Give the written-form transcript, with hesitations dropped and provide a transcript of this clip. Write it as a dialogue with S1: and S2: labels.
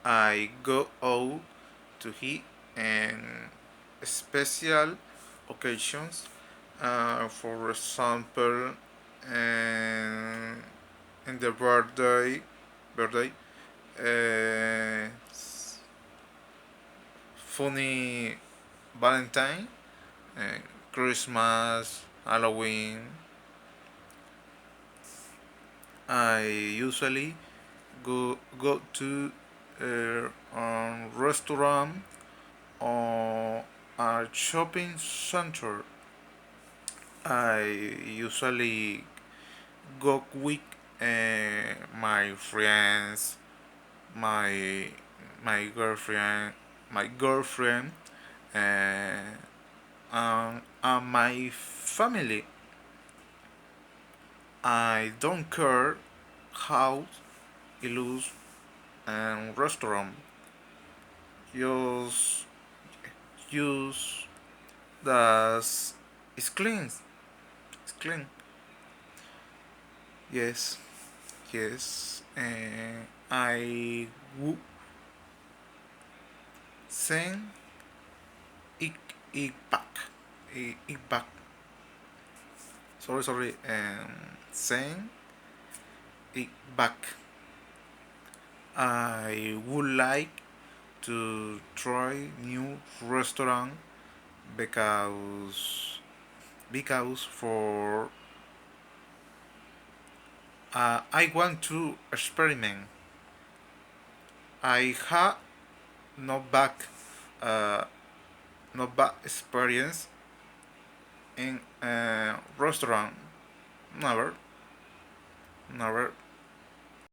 S1: I go out to eat in special occasions. For example, in, in the birthday, uh, funny Valentine, uh, Christmas, Halloween. I usually go to a restaurant or a shopping center. I usually go with my friends, my my girlfriend, my girlfriend, uh, and my family. I don't care how it looks and restaurant. Just use that it's clean. It's clean. Yes, yes. I would send it, it back. It back. Sorry. Send it back. I would like to try new restaurant because for I want to experiment. I had no back uh, no bad experience in restaurant. Never, never.